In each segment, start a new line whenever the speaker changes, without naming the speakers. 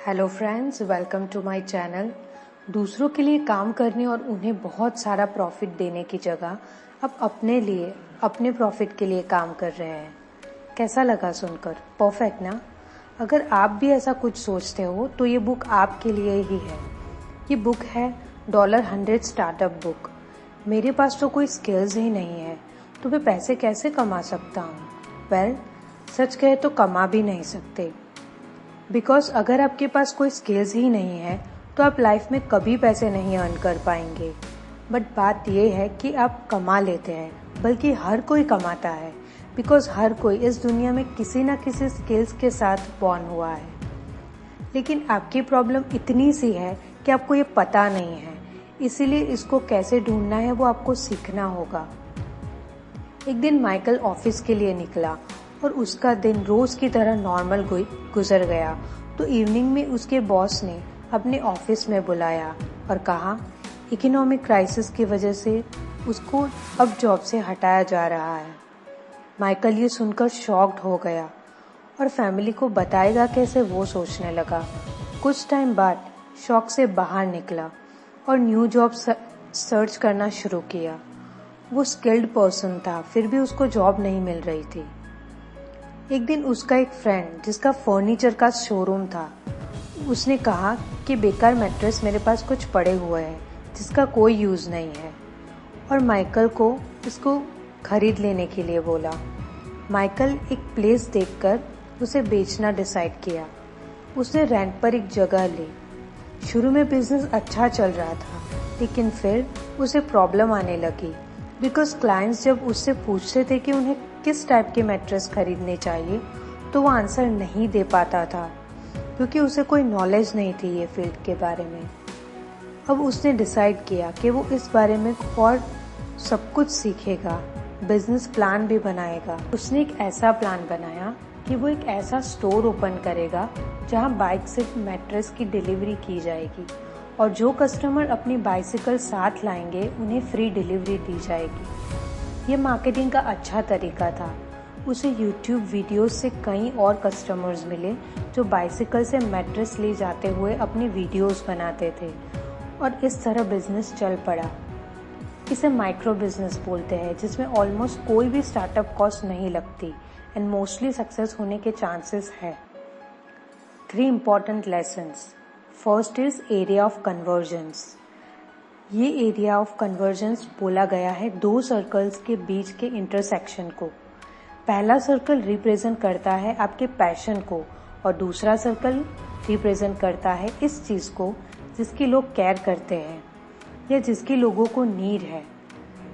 Hello friends, welcome to my channel. दूसरों के लिए काम करने और उन्हें बहुत सारा प्रॉफिट देने की जगह अब अपने लिए, अपने प्रॉफिट के लिए काम कर रहे हैं। कैसा लगा सुनकर? परफेक्ट ना? अगर आप भी ऐसा कुछ सोचते हो तो ये बुक आपके लिए ही है। ये बुक है $100 स्टार्टअप बुक। मेरे पास तो कोई स्किल्स ही नहीं है तो मैं पैसे कैसे कमा सकता हूँ? वेल, सच कहे तो कमा भी नहीं सकते, बिकॉज अगर आपके पास कोई स्किल्स ही नहीं है तो आप लाइफ में कभी पैसे नहीं अर्न कर पाएंगे। बट बात यह है कि आप कमा लेते हैं, बल्कि हर कोई कमाता है, बिकॉज हर कोई इस दुनिया में किसी न किसी स्किल्स के साथ बॉर्न हुआ है। लेकिन आपकी प्रॉब्लम इतनी सी है कि आपको ये पता नहीं है, इसीलिए इसको कैसे ढूंढना है वो आपको सीखना होगा। एक दिन माइकल ऑफिस के लिए निकला और उसका दिन रोज की तरह नॉर्मल गुजर गया। तो इवनिंग में उसके बॉस ने अपने ऑफिस में बुलाया और कहा इकोनॉमिक क्राइसिस की वजह से उसको अब जॉब से हटाया जा रहा है। माइकल ये सुनकर शॉक्ड हो गया और फैमिली को बताएगा कैसे, वो सोचने लगा। कुछ टाइम बाद शॉक से बाहर निकला और न्यू जॉब सर्च करना शुरू किया। वो स्किल्ड पर्सन था, फिर भी उसको जॉब नहीं मिल रही थी। एक दिन उसका एक फ्रेंड जिसका फर्नीचर का शोरूम था, उसने कहा कि बेकार मैट्रेस मेरे पास कुछ पड़े हुए हैं जिसका कोई यूज़ नहीं है, और माइकल को इसको खरीद लेने के लिए बोला। माइकल एक प्लेस देखकर उसे बेचना डिसाइड किया। उसने रेंट पर एक जगह ली। शुरू में बिजनेस अच्छा चल रहा था, लेकिन फिर उसे प्रॉब्लम आने लगी, बिकॉज क्लाइंट्स जब उससे पूछते थे कि उन्हें किस टाइप के मैट्रेस खरीदने चाहिए तो वो आंसर नहीं दे पाता था, क्योंकि उसे कोई नॉलेज नहीं थी ये फील्ड के बारे में। अब उसने डिसाइड किया कि वो इस बारे में और सब कुछ सीखेगा, बिजनेस प्लान भी बनाएगा। उसने एक ऐसा प्लान बनाया कि वो एक ऐसा स्टोर ओपन करेगा जहां बाइक से मैट्रेस की डिलीवरी की जाएगी, और जो कस्टमर अपनी बाइसिकल साथ लाएंगे उन्हें फ्री डिलीवरी दी जाएगी। ये मार्केटिंग का अच्छा तरीका था। उसे YouTube वीडियोस से कई और कस्टमर्स मिले जो बाइसिकल से मैट्रेस ले जाते हुए अपनी वीडियोस बनाते थे, और इस तरह बिजनेस चल पड़ा। इसे माइक्रो बिजनेस बोलते हैं, जिसमें ऑलमोस्ट कोई भी स्टार्टअप कॉस्ट नहीं लगती एंड मोस्टली सक्सेस होने के चांसेस है। 3 important lessons. First is area of convergence. ये एरिया ऑफ कन्वर्जेंस बोला गया है 2 सर्कल्स के बीच के इंटरसेक्शन को। पहला सर्कल रिप्रेजेंट करता है आपके पैशन को, और दूसरा सर्कल रिप्रेजेंट करता है इस चीज को जिसकी लोग केयर करते हैं या जिसकी लोगों को नीड है।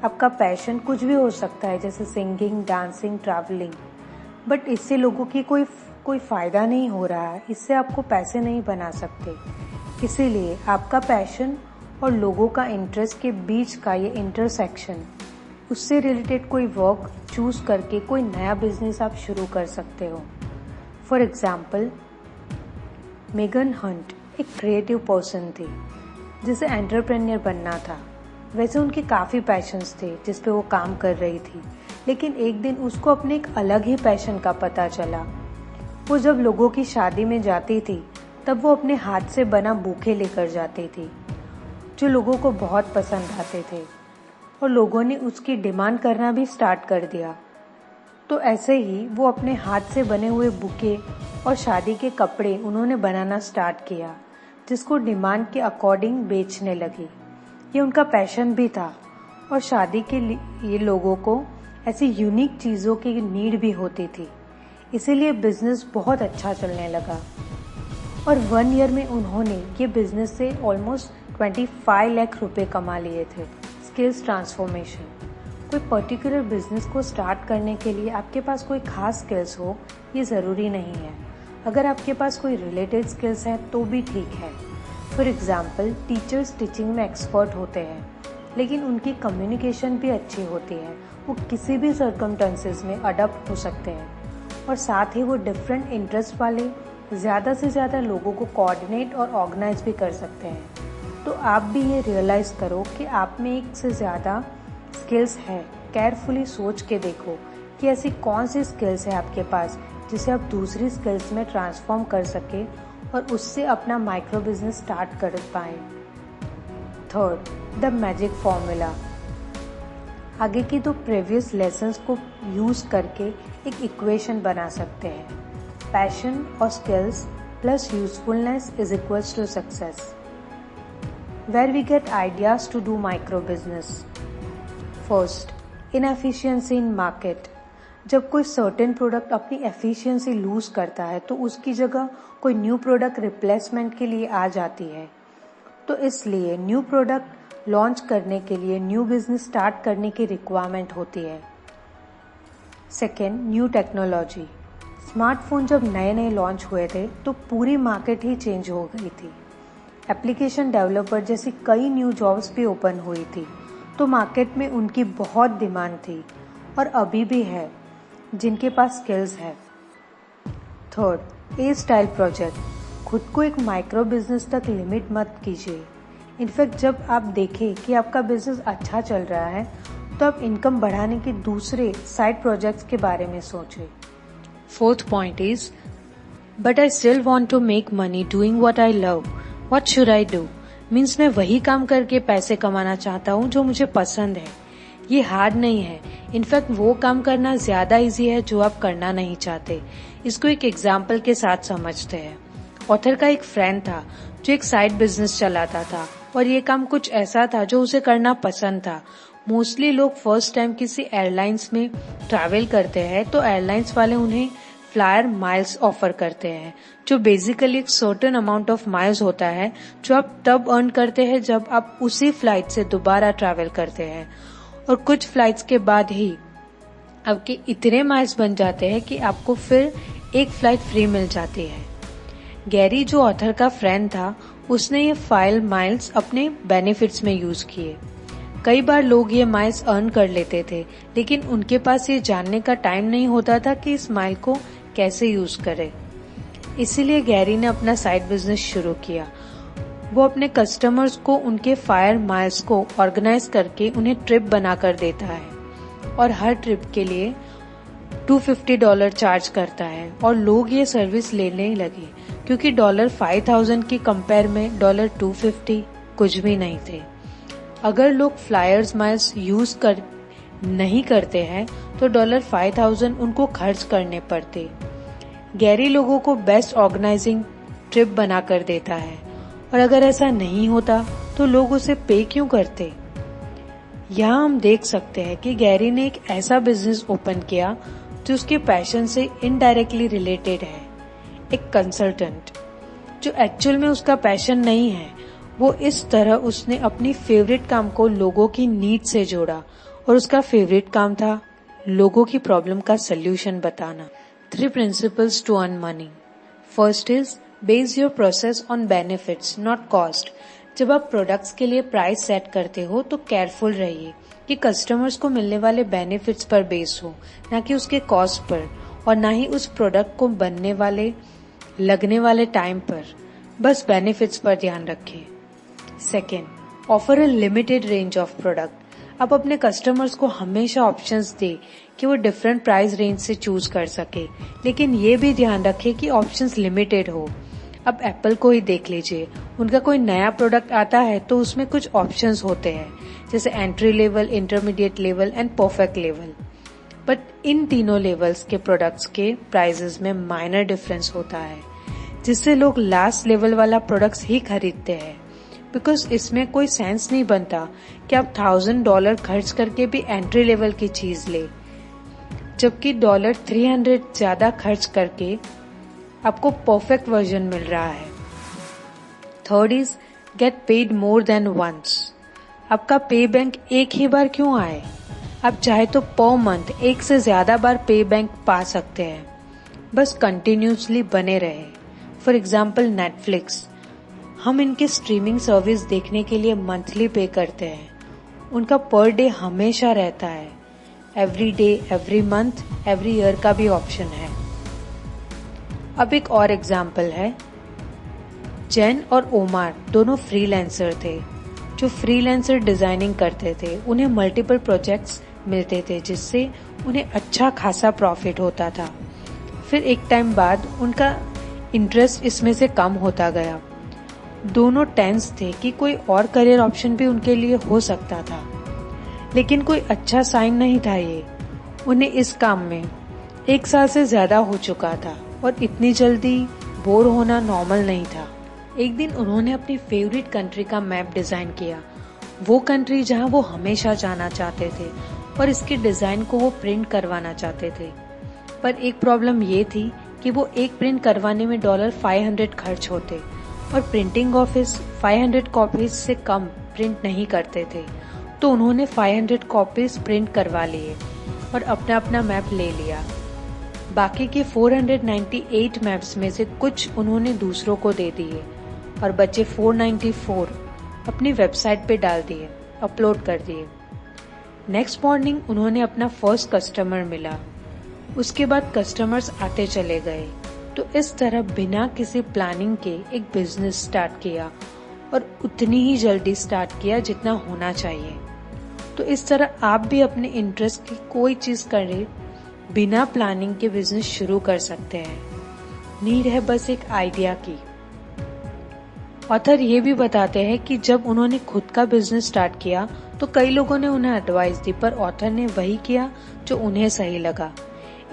आपका पैशन कुछ भी हो सकता है, जैसे सिंगिंग, डांसिंग, ट्रैवलिंग, बट इससे लोगों की कोई फायदा नहीं हो रहा है, इससे आपको पैसे नहीं बना सकते। इसीलिए आपका पैशन और लोगों का इंटरेस्ट के बीच का ये इंटरसेक्शन, उससे रिलेटेड कोई वर्क चूज करके कोई नया बिजनेस आप शुरू कर सकते हो। फॉर एग्जाम्पल, मेगन हंट एक क्रिएटिव पर्सन थी जिसे एंटरप्रेन्योर बनना था। वैसे उनके काफ़ी पैशंस थे जिस पे वो काम कर रही थी, लेकिन एक दिन उसको अपने एक अलग ही पैशन का पता चला। वो जब लोगों की शादी में जाती थी तब वो अपने हाथ से बना बुके लेकर जाती थी, जो लोगों को बहुत पसंद आते थे, और लोगों ने उसकी डिमांड करना भी स्टार्ट कर दिया। तो ऐसे ही वो अपने हाथ से बने हुए बुके और शादी के कपड़े उन्होंने बनाना स्टार्ट किया, जिसको डिमांड के अकॉर्डिंग बेचने लगी। ये उनका पैशन भी था, और शादी के लिए लोगों को ऐसी यूनिक चीज़ों की नीड भी होती थी, इसीलिए बिजनेस बहुत अच्छा चलने लगा। और 1 ईयर में उन्होंने ये बिजनेस से ऑलमोस्ट 25 लाख रुपए कमा लिए थे। Skills transformation. कोई पर्टिकुलर बिजनेस को स्टार्ट करने के लिए आपके पास कोई खास स्किल्स हो, ये ज़रूरी नहीं है। अगर आपके पास कोई रिलेटेड स्किल्स हैं तो भी ठीक है। फॉर एग्जाम्पल, टीचर्स टीचिंग में एक्सपर्ट होते हैं, लेकिन उनकी कम्युनिकेशन भी अच्छी होती है। वो किसी भी सर्कमस्टेंसेस में अडॉप्ट हो सकते हैं, और साथ ही वो डिफरेंट इंटरेस्ट वाले ज़्यादा से ज़्यादा लोगों को कोऑर्डिनेट और ऑर्गेनाइज भी कर सकते हैं। तो आप भी ये रियलाइज़ करो कि आप में एक से ज़्यादा स्किल्स है। केयरफुली सोच के देखो कि ऐसी कौन सी स्किल्स है आपके पास जिसे आप दूसरी स्किल्स में ट्रांसफॉर्म कर सके और उससे अपना माइक्रो बिजनेस स्टार्ट कर पाएं। Third, the magic formula. आगे की दो प्रीवियस लेसन्स को यूज करके एक इक्वेशन बना सकते हैं। पैशन और skills plus usefulness is equals to success. Where we get ideas to do micro business. First, inefficiency in market. जब कोई सर्टेन प्रोडक्ट अपनी एफिशिएंसी लूज करता है तो उसकी जगह कोई न्यू प्रोडक्ट रिप्लेसमेंट के लिए आ जाती है। तो इसलिए न्यू प्रोडक्ट लॉन्च करने के लिए न्यू बिजनेस स्टार्ट करने की रिक्वायरमेंट होती है। Second, new technology. स्मार्टफोन जब नए नए लॉन्च हुए थे तो पूरी मार्केट ही चेंज हो गई थी। एप्लीकेशन डेवलपर जैसी कई न्यू जॉब्स भी ओपन हुई थी, तो मार्केट में उनकी बहुत डिमांड थी और अभी भी है जिनके पास स्किल्स है। थर्ड, ए स्टाइल प्रोजेक्ट। खुद को एक माइक्रो बिजनेस तक लिमिट मत कीजिए। इनफैक्ट जब आप देखें कि आपका बिजनेस अच्छा चल रहा है तो आप इनकम बढ़ाने के दूसरे साइड प्रोजेक्ट्स के बारे में सोचें। Fourth point is, but I still want to make money doing what I love, what should I do. Means मैं वही काम करके पैसे कमाना चाहता हूँ जो मुझे पसंद है। ये हार्ड नहीं है, इनफैक्ट वो काम करना ज्यादा इजी है जो आप करना नहीं चाहते। इसको एक एग्जाम्पल के साथ समझते हैं। ऑथर का एक फ्रेंड था जो एक साइड बिजनेस चलाता था और ये काम कुछ ऐसा था जो उसे करना पसंद था। मोस्टली लोग फर्स्ट टाइम किसी एयरलाइंस में ट्रैवल करते हैं तो एयरलाइंस वाले उन्हें फ्लायर माइल्स ऑफर करते हैं, जो बेसिकली एक सर्टेन अमाउंट ऑफ माइल्स होता है जो आप तब अर्न करते हैं जब आप उसी फ्लाइट से दोबारा ट्रैवल करते हैं। और कुछ फ्लाइट्स के बाद ही आपके इतने माइल्स बन जाते हैं कि आपको फिर एक फ्लाइट फ्री मिल जाती है। गैरी जो ऑथर का फ्रेंड था उसने ये फाइल माइल्स अपने बेनिफिट्स में यूज किए। कई बार लोग ये माइल्स अर्न कर लेते थे लेकिन उनके पास ये जानने का टाइम नहीं होता था कि इस माइल को कैसे यूज करें। इसीलिए गैरी ने अपना साइड बिजनेस शुरू किया। वो अपने कस्टमर्स को उनके फायर माइल्स को ऑर्गेनाइज करके उन्हें ट्रिप बनाकर देता है और हर ट्रिप के लिए $250 चार्ज करता है और लोग ये सर्विस लेने लगे क्योंकि $5,000 की कंपेयर में $250 कुछ भी नहीं थे। अगर लोग फ्लायर्स माइल्स यूज नहीं करते हैं तो $5,000 उनको खर्च करने पड़ते। गैरी लोगों को बेस्ट ऑर्गेनाइजिंग ट्रिप बनाकर देता है और अगर ऐसा नहीं होता तो लोग उसे पे क्यों करते। यहाँ हम देख सकते हैं कि गैरी ने एक ऐसा बिजनेस ओपन किया जो उसके पैशन से इनडायरेक्टली रिलेटेड है। एक कंसल्टेंट जो एक्चुअल में उसका पैशन नहीं है, वो इस तरह उसने अपनी फेवरेट काम को लोगों की नीड से जोड़ा और उसका फेवरेट काम था लोगों की प्रॉब्लम का सल्यूशन बताना। 3 principles to earn money. First is base your process on benefits, not cost. जब आप प्रोडक्ट्स के लिए प्राइस सेट करते हो तो केयरफुल रहिए कि कस्टमर्स को मिलने वाले बेनिफिट्स पर बेस हो, ना कि उसके कॉस्ट पर और ना ही उस प्रोडक्ट को लगने वाले टाइम पर। बस बेनिफिट्स पर ध्यान रखें। Second, offer a limited range of product. आप अपने कस्टमर्स को हमेशा ऑप्शंस दे कि वो डिफरेंट प्राइस रेंज से चूज कर सके, लेकिन ये भी ध्यान रखें कि ऑप्शंस लिमिटेड हो। अब एप्पल को ही देख लीजिए, उनका कोई नया प्रोडक्ट आता है तो उसमें कुछ ऑप्शंस होते हैं जैसे entry level, intermediate level and perfect level. But in तीनों लेवल्स के प्रोडक्ट्स के प्राइसेस में माइनर डिफरेंस होता है, जिससे लोग लास्ट लेवल वाला प्रोडक्ट्स ही खरीदते हैं। बिकॉज इसमें कोई सेंस नहीं बनता कि आप $1,000 खर्च करके भी एंट्री लेवल की चीज ले, जबकि $300 ज्यादा खर्च करके आपको परफेक्ट वर्जन मिल रहा है। Third is get paid more than once. आपका पे बैंक एक ही बार क्यों आए? आप चाहे तो पर मंथ एक से ज्यादा बार पे बैंक पा सकते हैं, बस कंटिन्यूसली बने रहे। फॉर एग्जाम्पल नेटफ्लिक्स, हम इनके स्ट्रीमिंग सर्विस देखने के लिए मंथली पे करते हैं। उनका पर डे हमेशा रहता है, every day, every month, every year का भी ऑप्शन है। अब एक और एग्जाम्पल है, जेन और ओमार दोनों फ्रीलांसर थे जो फ्रीलांसर डिजाइनिंग करते थे। उन्हें मल्टीपल प्रोजेक्ट्स मिलते थे जिससे उन्हें अच्छा खासा प्रॉफिट होता था। फिर एक टाइम बाद उनका इंटरेस्ट इसमें से कम होता गया। दोनों टेंस थे कि कोई और करियर ऑप्शन भी उनके लिए हो सकता था, लेकिन कोई अच्छा साइन नहीं था ये। उन्हें इस काम में 1 साल से ज्यादा हो चुका था और इतनी जल्दी बोर होना नॉर्मल नहीं था। एक दिन उन्होंने अपनी फेवरेट कंट्री का मैप डिजाइन किया, वो कंट्री जहां वो हमेशा जाना चाहते थे, और इसके डिजाइन को वो प्रिंट करवाना चाहते थे। पर एक प्रॉब्लम ये थी कि वो एक प्रिंट करवाने में $500 खर्च होते और प्रिंटिंग ऑफिस 500 कॉपीज से कम प्रिंट नहीं करते थे। तो उन्होंने 500 कॉपीज प्रिंट करवा लिए और अपना अपना मैप ले लिया। बाकी के 498 मैप्स में से कुछ उन्होंने दूसरों को दे दिए और बचे 494 अपनी वेबसाइट पे डाल दिए, अपलोड कर दिए। नेक्स्ट मॉर्निंग उन्होंने अपना फर्स्ट कस्टमर मिला। उसके बाद कस्टमर्स आते चले गए। तो इस तरह बिना किसी प्लानिंग के एक बिजनेस स्टार्ट किया और उतनी ही जल्दी स्टार्ट किया जितना होना चाहिए। तो इस तरह आप भी अपने इंटरेस्ट की कोई चीज करें, बिना प्लानिंग के बिजनेस शुरू कर सकते हैं। नीड है बस एक आइडिया की। ऑथर ये भी बताते हैं कि जब उन्होंने खुद का बिजनेस स्टार्ट किया तो कई लोगों ने उन्हें एडवाइस दी, पर ऑथर ने वही किया जो उन्हें सही लगा।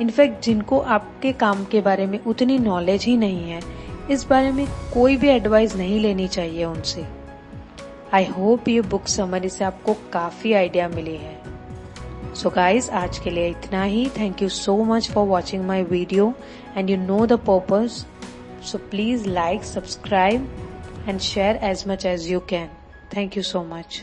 इनफैक्ट जिनको आपके काम के बारे में उतनी नॉलेज ही नहीं है, इस बारे में कोई भी एडवाइस नहीं लेनी चाहिए उनसे। आई होप ये बुक समरी से आपको काफी आइडिया मिली है। सो गाइज, आज के लिए इतना ही। Thank you so much for watching my video and you know the purpose. So please like, subscribe and share as much as you can. Thank you so much.